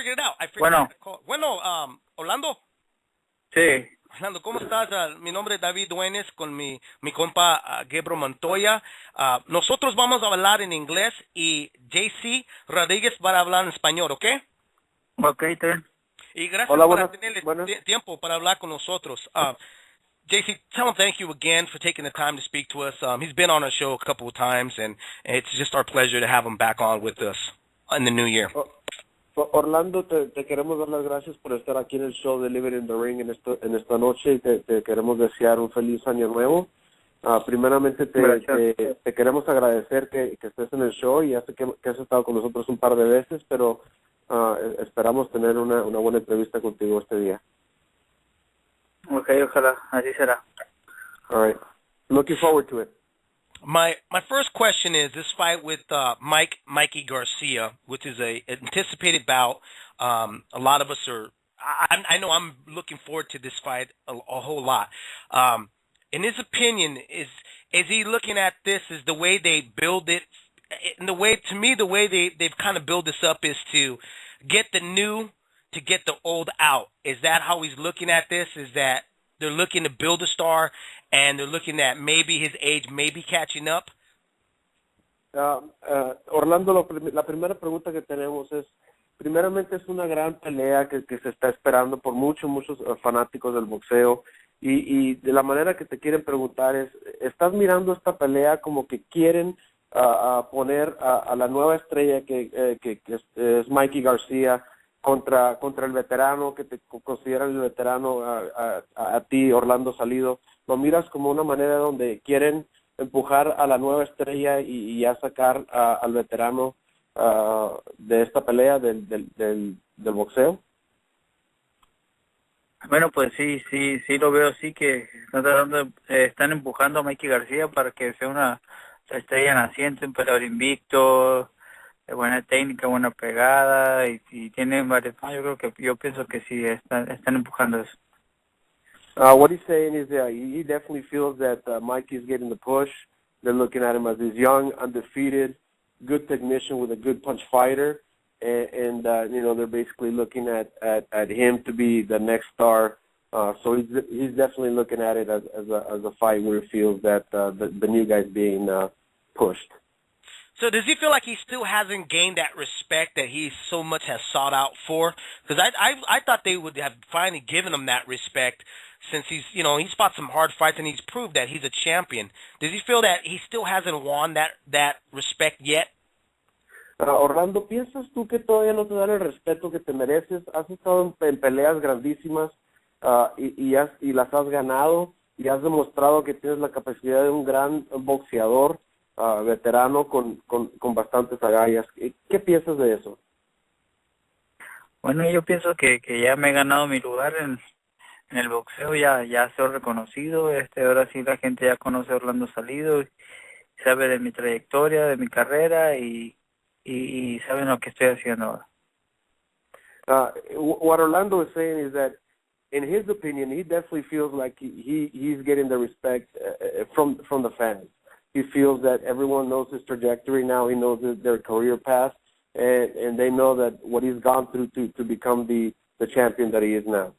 figured it out. Bueno. Bueno, Orlando. Sí. Orlando, ¿cómo estás? Mi nombre es David Duenes con mi compa Gabriel Montoya. Nosotros vamos a hablar en inglés y JC Rodríguez va a hablar en español, ¿ok? Ok, está bien. Y gracias Hola, por tener tiempo para hablar con nosotros. JC, tell him thank you again for taking the time to speak to us. He's been on our show a couple of times, and it's just our pleasure to have him back on with us in the new year. Orlando, te queremos dar las gracias por estar aquí en el show de Living in the Ring en esta noche y te queremos desear un feliz año nuevo. Primeramente te queremos agradecer que estés en el show y ya sé que has estado con nosotros un par de veces, pero esperamos tener una buena entrevista contigo este día. Ok, ojalá, así será. All right. Looking forward to it. My first question is this fight with Mikey Garcia, which is a anticipated bout. A lot of us are. I know I'm looking forward to this fight a whole lot. In his opinion, is he looking at this as the way they build it? In the way, to me, the way they've kind of built this up is to get the new to get the old out. Is that how he's looking at this? Is that they're looking to build a star and they're looking at maybe his age maybe catching up? Orlando, la primera pregunta que tenemos es, primeramente es una gran pelea que se está esperando por muchos fanáticos del boxeo y de la manera que te quieren preguntar es, ¿estás mirando esta pelea como que quieren poner a la nueva estrella que es Mikey Garcia contra el veterano, que te consideran el veterano a ti, Orlando Salido? ¿Lo miras como una manera donde quieren empujar a la nueva estrella y ya sacar al veterano de esta pelea del boxeo? Bueno, pues sí lo veo así, que están empujando a Mikey García para que sea una estrella naciente, un peleador invicto, de buena técnica, buena pegada y tiene varios. Yo pienso que sí están empujando eso. What he's saying is that he definitely feels that Mikey is getting the push. They're looking at him as this young, undefeated, good technician with a good punch fighter, and they're basically looking at him to be the next star. So he's definitely looking at it as a fight where he feels that the new guy's being pushed. So does he feel like he still hasn't gained that respect that he so much has sought out for? Because I thought they would have finally given him that respect since he's fought some hard fights and he's proved that he's a champion. Does he feel that he still hasn't won that respect yet? Orlando, ¿piensas tú que todavía no te dan el respeto que te mereces? Has estado en peleas grandísimas y las has ganado y has demostrado que tienes la capacidad de un gran boxeador veterano con bastantes agallas. ¿Qué piensas de eso? Bueno, yo pienso que ya me he ganado mi lugar en el boxeo, ya soy reconocido. Ahora sí la gente ya conoce a Orlando Salido, sabe de mi trayectoria, de mi carrera y saben lo que estoy haciendo ahora. What Orlando is saying is that, in his opinion, he definitely feels like he's getting the respect from the fans. He feels that everyone knows his trajectory now. He knows their career path, and they know that what he's gone through to become the champion that he is now.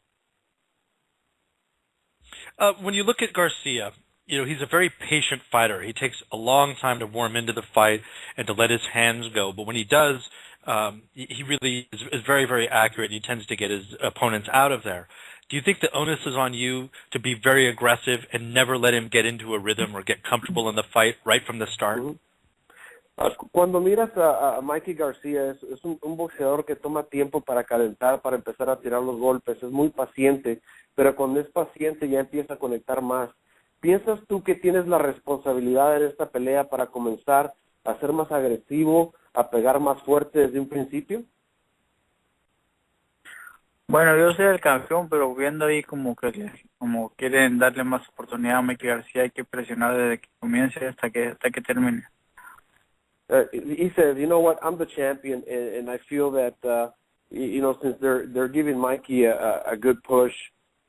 When you look at Garcia, he's a very patient fighter. He takes a long time to warm into the fight and to let his hands go. But when he does, he really is very, very accurate, and he tends to get his opponents out of there. Do you think the onus is on you to be very aggressive and never let him get into a rhythm or get comfortable in the fight right from the start? Cuando miras a Mikey Garcia, es un boxeador que toma tiempo para calentar, para empezar a tirar los golpes. Es muy paciente, pero cuando es paciente ya empieza a conectar más. ¿Piensas tú que tienes la responsabilidad en esta pelea para comenzar a ser más agresivo, a pegar más fuerte desde un principio? Bueno, yo soy el campeón, pero viendo ahí como quieren darle más oportunidad a Mikey García, hay que presionar desde que comience hasta que termine. He says, you know what, I'm the champion, and I feel that, since they're giving Mikey a good push,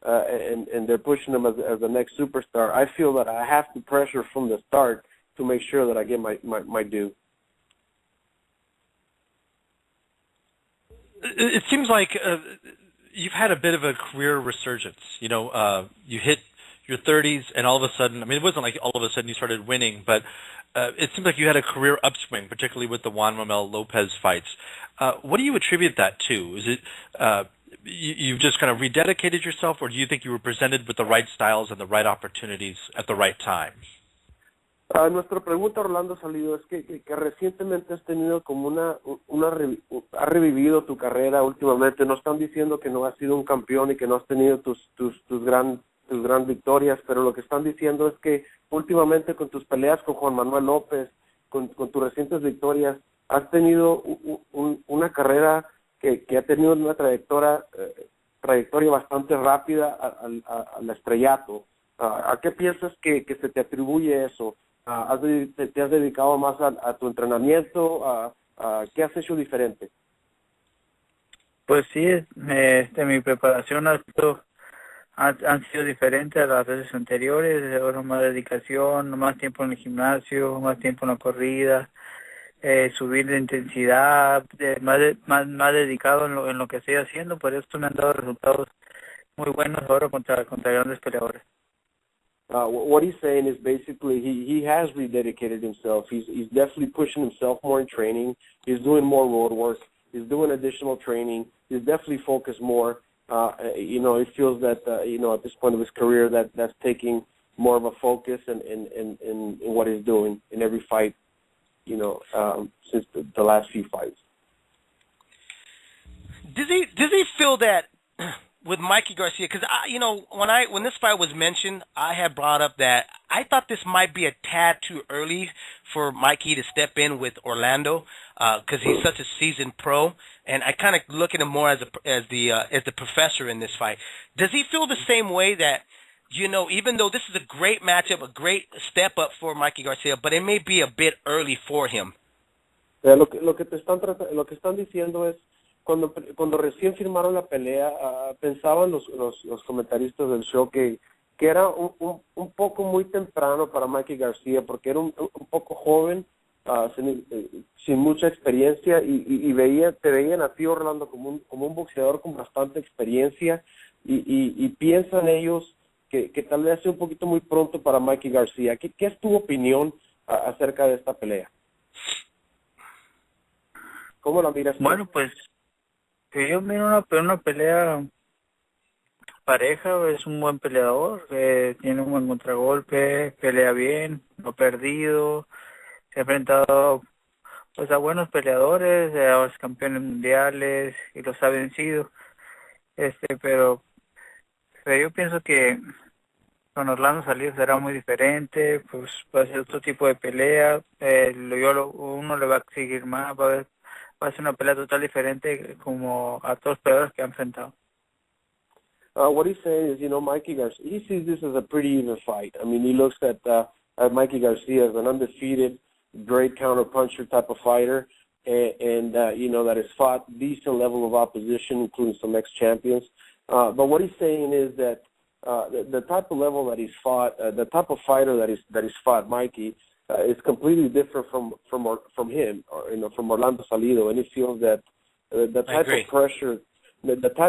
and they're pushing him as the next superstar, I feel that I have to pressure from the start to make sure that I get my due. It seems like you've had a bit of a career resurgence. You hit your 30s, and all of a sudden, I mean, it wasn't like all of a sudden you started winning, but it seems like you had a career upswing, particularly with the Juan Manuel Lopez fights. What do you attribute that to? Is it you've just kind of rededicated yourself, or do you think you were presented with the right styles and the right opportunities at the right time? Nuestra pregunta, Orlando Salido, es que recientemente has tenido como has revivido tu carrera últimamente. No están diciendo que no has sido un campeón y que no has tenido tus gran victorias, pero lo que están diciendo es que últimamente con tus peleas con Juan Manuel López, con tus recientes victorias, has tenido una carrera que ha tenido una trayectoria bastante rápida al estrellato. ¿A qué piensas que se te atribuye eso? ¿Te has dedicado más a tu entrenamiento? ¿Qué has hecho diferente? Pues sí, mi preparación han sido diferentes a las veces anteriores. Ahora más dedicación, más tiempo en el gimnasio, más tiempo en la corrida, subir de intensidad, más dedicado en lo que estoy haciendo. Por esto me han dado resultados muy buenos ahora contra grandes peleadores. What he's saying is basically he has rededicated himself. He's definitely pushing himself more in training. He's doing more road work. He's doing additional training. He's definitely focused more. He feels that at this point of his career that's taking more of a focus in what he's doing in every fight. Since the last few fights. Does he feel that with Mikey Garcia? Because when this fight was mentioned, I had brought up that I thought this might be a tad too early for Mikey to step in with Orlando because he's such a seasoned pro, and I kind of look at him more as the professor in this fight. Does he feel the same way that? Even though this is a great matchup, a great step up for Mikey Garcia, but it may be a bit early for him. Lo que están diciendo es cuando recién firmaron la pelea, pensaban los comentaristas del show que era un poco muy temprano para Mikey Garcia porque era un poco joven, sin mucha experiencia y te veían a ti, Orlando, como un boxeador con bastante experiencia y piensan ellos que tal vez sea un poquito muy pronto para Mikey García. ¿Qué es tu opinión acerca de esta pelea? ¿Cómo la miras tú? Bueno, pues yo miro una pelea pareja. Es un buen peleador, tiene un buen contragolpe, pelea bien, no ha perdido, se ha enfrentado pues a buenos peleadores, a los campeones mundiales y los ha vencido. Pero yo pienso que con Orlando Salido será muy diferente, pues va a ser otro tipo de pelea, uno le va a exigir más, va a ser una pelea total diferente como a todos los peleadores que ha enfrentado. What he's saying is, Mikey Garcia, he sees this as a pretty even fight. I mean, he looks at Mikey Garcia as an undefeated, great counter-puncher type of fighter, and that has fought decent level of opposition, including some ex-champions. But what he's saying is that the type of level that he's fought, the type of fighter that he's fought, Mikey, is completely different from him, or, from Orlando Salido, and he feels that the type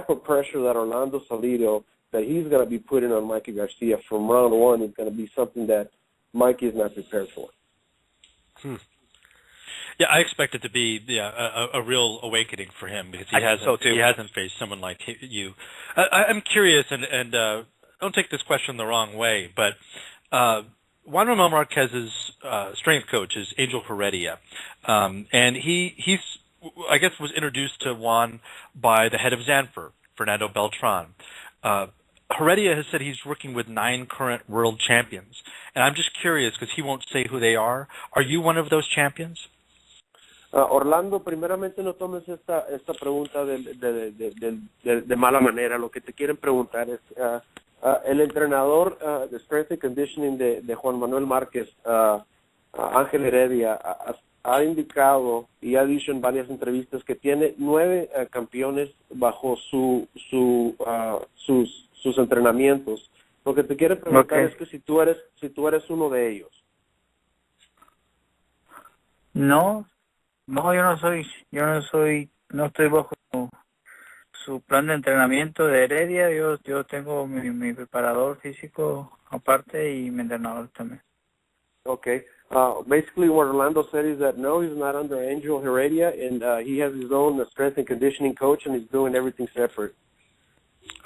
of pressure that Orlando Salido that he's going to be putting on Mikey Garcia from round one is going to be something that Mikey is not prepared for. Yeah, I expect it to be a real awakening for him because he hasn't faced someone like you. I'm curious, and don't take this question the wrong way, but Juan Manuel Marquez's strength coach is Angel Heredia, and he's I guess was introduced to Juan by the head of Zanfer, Fernando Beltran. Heredia has said he's working with 9 current world champions, and I'm just curious because he won't say who they are. Are you one of those champions? Orlando, primeramente no tomes esta pregunta de mala manera. Lo que te quieren preguntar es, el entrenador de Strength and Conditioning de Juan Manuel Márquez, Ángel Heredia, ha indicado y ha dicho en varias entrevistas que tiene 9 campeones bajo sus entrenamientos. Lo que te quiere preguntar es que si tú eres uno de ellos. No, yo no estoy bajo su plan de entrenamiento de Heredia. Yo tengo mi preparador físico aparte y mi entrenador también. Okay. Basically, what Orlando said is that no, he's not under Angel Heredia, and he has his own strength and conditioning coach, and he's doing everything separate.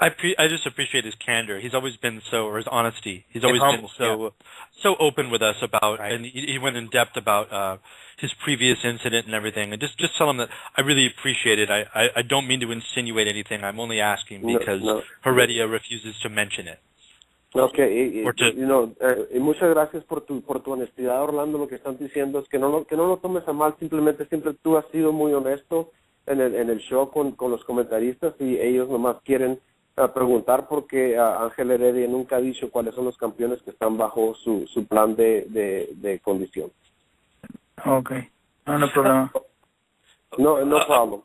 I just appreciate his candor. He's always been or his honesty. He's always humble, been so open with us about, right. and he went in depth about his previous incident and everything. And just tell him that I really appreciate it. I don't mean to insinuate anything. I'm only asking because Heredia refuses to mention it. Okay, y muchas gracias por tu honestidad, Orlando. Lo que están diciendo es que no lo tomes a mal. Simplemente siempre tú has sido muy honesto en el show con los comentaristas y ellos nomás quieren preguntar porque Ángel Heredia nunca ha dicho cuáles son los campeones que están bajo su plan de condición. Okay, no problem. No problem.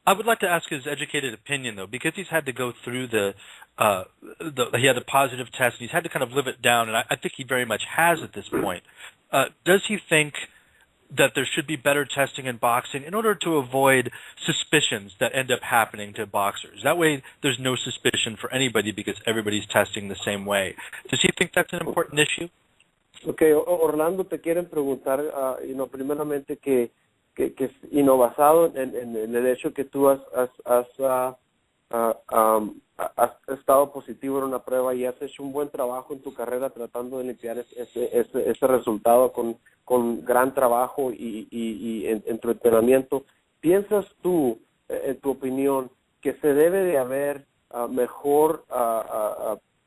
I would like to ask his educated opinion, though, because he's had to go through he had a positive test, and he's had to kind of live it down, and I think he very much has at this point. Does he think that there should be better testing in boxing in order to avoid suspicions that end up happening to boxers? That way, there's no suspicion for anybody because everybody's testing the same way. Does he think that's an important issue? Okay, Orlando, te quieren preguntar, primeramente que basado en el hecho que tú has estado positivo en una prueba y has hecho un buen trabajo en tu carrera tratando de limpiar ese resultado con gran trabajo y en tu entrenamiento. ¿Piensas tú, en tu opinión, que se debe de haber mejor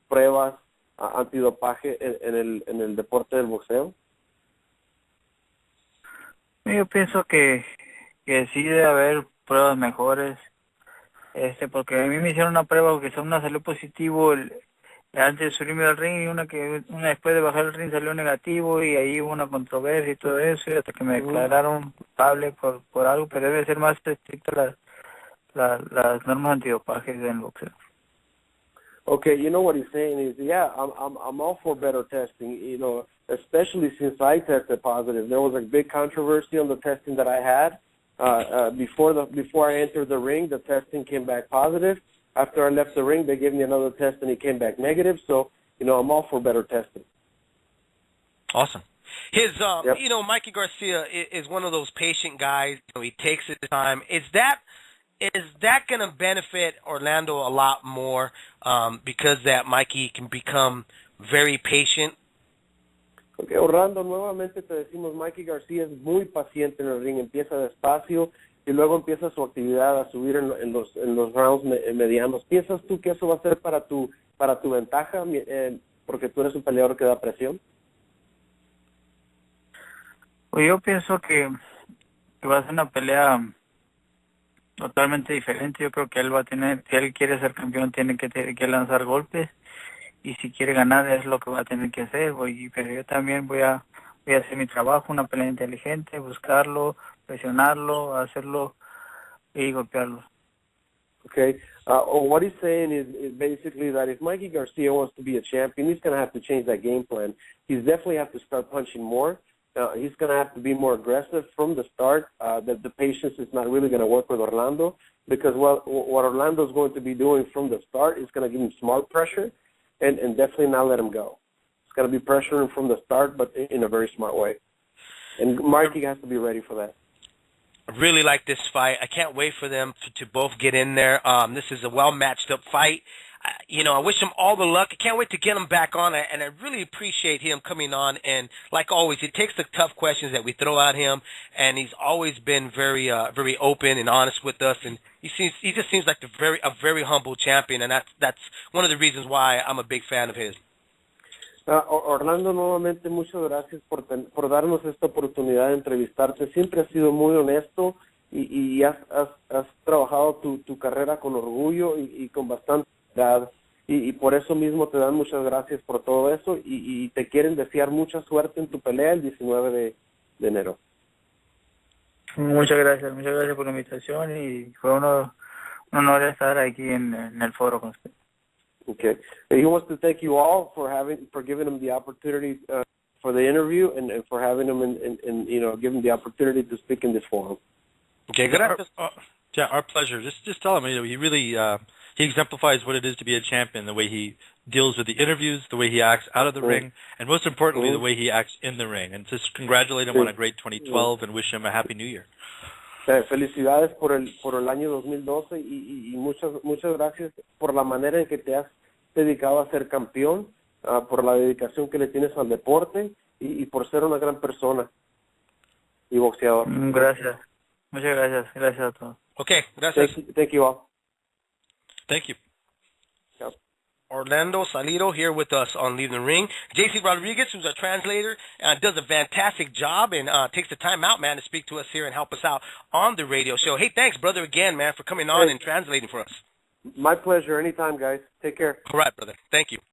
pruebas antidopaje en el deporte del boxeo? Yo pienso que sí debe haber pruebas mejores, porque a mí me hicieron una prueba que una salió positivo antes de subirme al ring y una después de bajar el ring salió negativo y ahí hubo una controversia y todo eso y hasta que me declararon culpable por algo, pero debe ser más estricta las normas antidopaje en el boxeo. Okay, you know what he's saying is, yeah, I'm all for better testing, especially since I tested positive. There was a big controversy on the testing that I had. Before I entered the ring, the testing came back positive. After I left the ring, they gave me another test and it came back negative. So, I'm all for better testing. Awesome. His, Mikey Garcia is one of those patient guys. He takes his time. Is that going to benefit Orlando a lot more because that Mikey can become very patient? Okay, Orlando, nuevamente te decimos, Mikey García es muy paciente en el ring, empieza despacio y luego empieza su actividad a subir en los rounds medianos. ¿Piensas tú que eso va a ser para tu ventaja, porque tú eres un peleador que da presión? Pues yo pienso que va a ser una pelea totalmente diferente. Yo creo que él va a tener, si él quiere ser campeón, tiene que lanzar golpes. Y si quiere ganar es lo que va a tener que hacer, pero yo también voy a hacer mi trabajo, una pelea inteligente, buscarlo, presionarlo, hacerlo y golpearlo. Okay, what he's saying is basically that if Mikey Garcia wants to be a champion, he's going to have to change that game plan. He's definitely have to start punching more. He's going to have to be more aggressive from the start. That the patience is not really going to work with Orlando because what Orlando is going to be doing from the start is going to give him smart pressure. And definitely not let him go. It's got to be pressuring from the start, but in a very smart way. And Mikey has to be ready for that. I really like this fight. I can't wait for them to both get in there. This is a well-matched-up fight. I wish him all the luck. I can't wait to get him back on, and I really appreciate him coming on. And like always, he takes the tough questions that we throw at him, and he's always been very open and honest with us. And he just seems like a very humble champion, and that's one of the reasons why I'm a big fan of his. Orlando, nuevamente muchas gracias por darnos esta oportunidad de entrevistarte. Siempre has sido muy honesto y has trabajado tu carrera con orgullo y con bastante y por eso mismo te dan muchas gracias por todo eso y te quieren desear mucha suerte en tu pelea el 19 de enero. Muchas gracias por la invitación y fue un honor estar aquí en el foro con usted. Okay, and he wants to thank you all for giving him the opportunity for the interview and for having him and giving the opportunity to speak in this forum. Okay, gracias. Yeah, our pleasure. Just tell him, he really he exemplifies what it is to be a champion, the way he deals with the interviews, the way he acts out of the ring, and most importantly, the way he acts in the ring. And just congratulate him on a great 2012 and wish him a happy new year. Felicidades por el año 2012 y muchas gracias por la manera en que te has dedicado a ser campeón, por la dedicación que le tienes al deporte y por ser una gran persona y boxeador. Gracias. Muchas gracias. Gracias a todos. Okay, gracias. Thank you all. Thank you. Orlando Salido here with us on Leaving the Ring. JC Rodriguez, who's our translator, does a fantastic job and takes the time out, man, to speak to us here and help us out on the radio show. Hey, thanks, brother, again, man, for coming on and translating for us. My pleasure. Anytime, guys. Take care. All right, brother. Thank you.